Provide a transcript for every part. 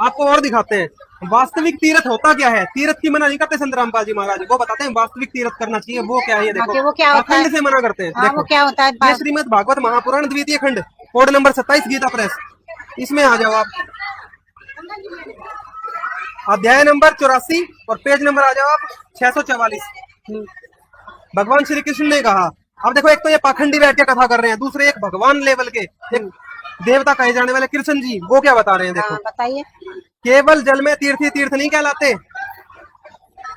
आपको और दिखाते हैं वास्तविक तीर्थ होता क्या है। तीर्थ की मना नहीं करते संत रामपाल जी महाराज, वो बताते हैं वास्तविक तीर्थ करना चाहिए वो क्या है। ये देखो वो क्या होता है? अखंड से मना करते हैं। हाँ, देखो वो क्या होता है? ये श्रीमद् भागवत महापुराण द्वितीय खंड कोड नंबर 27 गीता प्रेस, इसमें आ जाओ आप, अध्याय नंबर 84 और पेज नंबर आ जाओ आप 644। भगवान श्री कृष्ण ने कहा, अब देखो एक तो ये पाखंडी बैठ के कथा कर रहे हैं, दूसरे एक भगवान लेवल के एक देवता कहे जाने वाले कृष्ण जी वो क्या बता रहे हैं। देखो बताइए। केवल जल में तीर्थी तीर्थ नहीं कहलाते,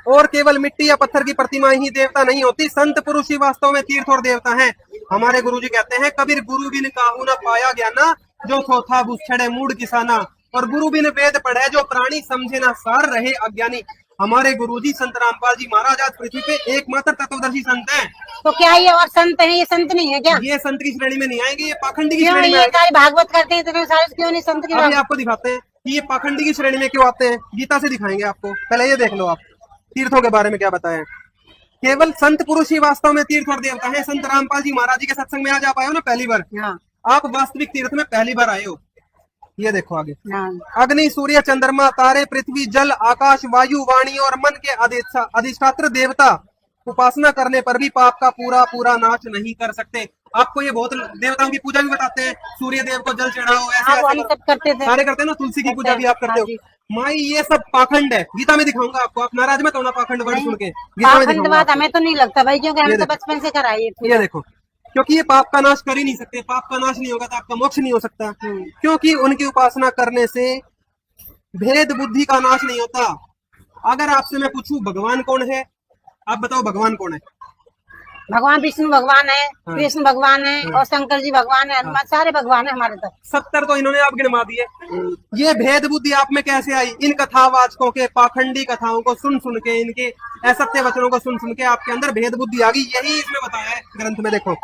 और केवल मिट्टी या पत्थर की प्रतिमाएं ही देवता नहीं होती, संत पुरुष ही वास्तव में तीर्थ और देवता हैं। हमारे गुरुजी कहते हैं, कबीर गुरु बिन काहू न पाया ज्ञाना, जो थोथा बुछड़े मूड किसाना, और गुरु बिन वेद पढ़े, जो प्राणी समझे ना सार रहे अज्ञानी। हमारे गुरुजी संत रामपाल जी महाराज आज पृथ्वी पे एकमात्र तत्वदर्शी संत हैं। तो क्या ये और संत है? ये संत नहीं है क्या? ये संत की श्रेणी में नहीं आएंगे, ये पाखंडी की क्यों श्रेणी में ये आएंगे। सारे भागवत करते हैं इतने सारे, क्यों नहीं संत की? अभी आपको दिखाते हैं कि ये पाखंडी की श्रेणी में क्यों आते हैं, गीता से दिखाएंगे आपको। पहले ये देख लो आप तीर्थों के बारे में क्या बताया। केवल संत पुरुष ही वास्तव में तीर्थ और देवता है। संत रामपाल जी महाराज जी के सत्संग में आज आप आए हो ना पहली बार, हाँ। आप वास्तविक तीर्थ में पहली बार आए हो। ये देखो आगे, हाँ। अग्नि सूर्य चंद्रमा तारे पृथ्वी जल आकाश वायु वाणी और मन के अधिष्ठात्र देवता उपासना करने पर भी पाप का पूरा पूरा नाश नहीं कर सकते। आपको ये बहुत देवताओं की पूजा भी बताते हैं, सूर्य देव को जल चढ़ाओ, ऐसे सब करते थे, सारे करते हैं ना, तुलसी की पूजा भी आप करते हो। माई ये सब पाखंड है, गीता में दिखाऊंगा आपको, आप नाराज मत होना पाखंड वर्ड सुन के। गीता में दिखाऊंगा बात हमें तो नहीं लगता भाई, क्योंकि हम तो बचपन से कराई है। ये देखो, क्योंकि ये पाप का नाश कर ही नहीं सकते, पाप का नाश नहीं होगा तो आपका मोक्ष नहीं हो सकता, क्योंकि उनकी उपासना करने से भेद बुद्धि का नाश नहीं होता। अगर आपसे मैं पूछूं भगवान कौन है, आप बताओ भगवान कौन है? भगवान विष्णु भगवान है, कृष्ण भगवान है, और शंकर जी भगवान है, हनुमान, सारे भगवान है हमारे तक। 70 तो इन्होंने आप गिनवा दिए। ये भेद बुद्धि आप में कैसे आई? इन कथावाचकों के पाखंडी कथाओं को सुन सुन के, इनके असत्य वचनों को सुन सुन के आपके अंदर भेद बुद्धि आ गई। यही इसमें बताया है ग्रंथ में। देखो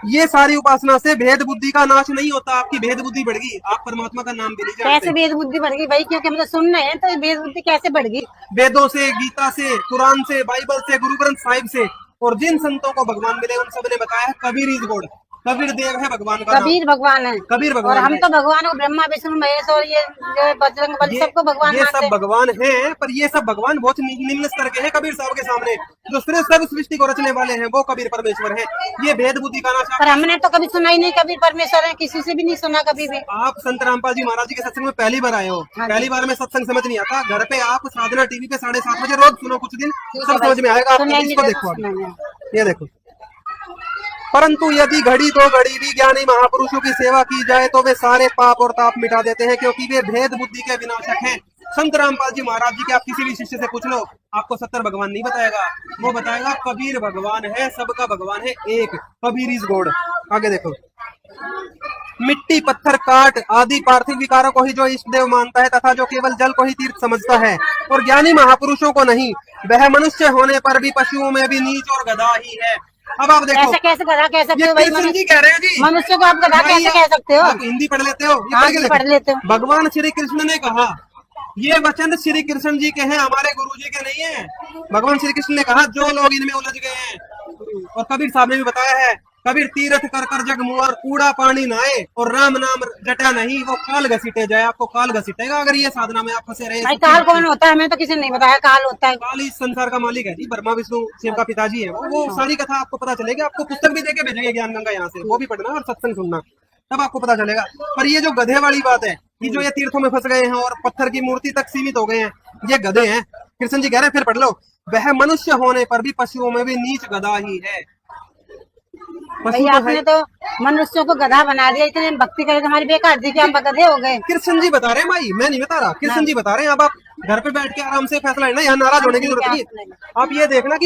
ये सारी उपासना से भेद बुद्धि का नाश नहीं होता, आपकी भेद बुद्धि बढ़ गई, आप परमात्मा का नाम भी नहीं जानते। कैसे भेद बुद्धि बढ़ गई भाई? क्योंकि हम तो सुन रहे हैं, तो भेद बुद्धि कैसे बढ़ गई? वेदों से, गीता से, कुरान से, बाइबल से, गुरु ग्रंथ साहिब से, और जिन संतों को भगवान मिले उन सब ने बताया है कबीर इज गॉड, कबीर देव है भगवान का, कबीर भगवान है, कबीर भगवान। और हम तो भगवान को ब्रह्मा विष्णु महेश और ये बजरंग बली सबको भगवान, ये सब भगवान हैं, पर ये सब भगवान बहुत निम्न स्तर के हैं कबीर साहब के सामने। जो सब सृष्टि को रचने वाले हैं वो कबीर परमेश्वर है। ये भेद बुद्धि का नाश। पर हमने तो कभी सुना ही नहीं कबीर परमेश्वर है, किसी से भी नहीं सुना कभी भी। आप संत रामपाल जी महाराज जी के सत्संग में पहली बार आए हो। पहली बार में सत्संग समझ नहीं आता, घर पे आप साधना टीवी पे 7:30 बजे रोज सुनो, कुछ दिन सब समझ में आएगा। आप इसको देखो, ये देखो, परंतु यदि घड़ी दो घड़ी भी ज्ञानी महापुरुषों की सेवा की जाए तो वे सारे पाप और ताप मिटा देते हैं, क्योंकि वे भेद बुद्धि के विनाशक हैं। संत रामपाल जी महाराज जी के आप किसी भी शिष्य से पूछ लो, आपको 70 भगवान नहीं बताएगा, वो बताएगा कबीर भगवान है, सबका भगवान है एक, कबीर इज गॉड। आगे देखो, मिट्टी पत्थर काट आदि पार्थिव विकारों को ही जो इष्ट देव मानता है तथा जो केवल जल को ही तीर्थ समझता है और ज्ञानी महापुरुषों को नहीं, वह मनुष्य होने पर भी पशुओं में भी नीच और गधा ही है। अब आप देखो, कैसे गधा कह सकते हो भाई? जी कह रहे हैं जी, मनुष्य को आप गधा कैसे कह सकते हो? आप हिंदी पढ़ लेते हो? पढ़ लेते हो। भगवान श्री कृष्ण ने कहा, ये वचन श्री कृष्ण जी के हैं, हमारे गुरु जी के नहीं है। भगवान श्री कृष्ण ने कहा जो लोग इनमें उलझ गए हैं, और कबीर साहब ने भी बताया है, कबीर तीर्थ कर कर जग मुआर कूड़ा पानी नहाए और राम नाम जटा नहीं, वो काल घसीटे जाए। आपको काल घसीटेगा अगर ये साधना में आप फंसे रहे। भाई काल कौन होता है? हमें तो किसी ने नहीं बताया काल होता है। काल इस संसार का मालिक है जी, ब्रह्मा विष्णु शिव का पिताजी है वो सारी कथा आपको पता चलेगी। आपको पुस्तक भी देके भेजेंगे ज्ञान गंगा यहाँ से, वो भी पढ़ना और सत्संग सुनना, तब आपको पता चलेगा। पर ये जो गधे वाली बात है कि जो ये तीर्थों में फंस गए हैं और पत्थर की मूर्ति तक सीमित हो गए हैं, ये गधे हैं। कृष्ण जी कह रहे हैं, फिर पढ़ लो, वह मनुष्य होने पर भी पशुओं में भी नीच गधा ही है। भाई आपने तो मनुष्यों को गधा बना दिया, इतने भक्ति करे तुम्हारी बेकार थी कि हम गधे हो गए। कृष्ण जी बता रहे हैं भाई, मैं नहीं बता रहा, कृष्ण जी बता रहे हैं। अब आप घर पे बैठ के आराम से फैसला लेना, यहाँ नाराज होने की जरूरत नहीं। आप ये देखना कि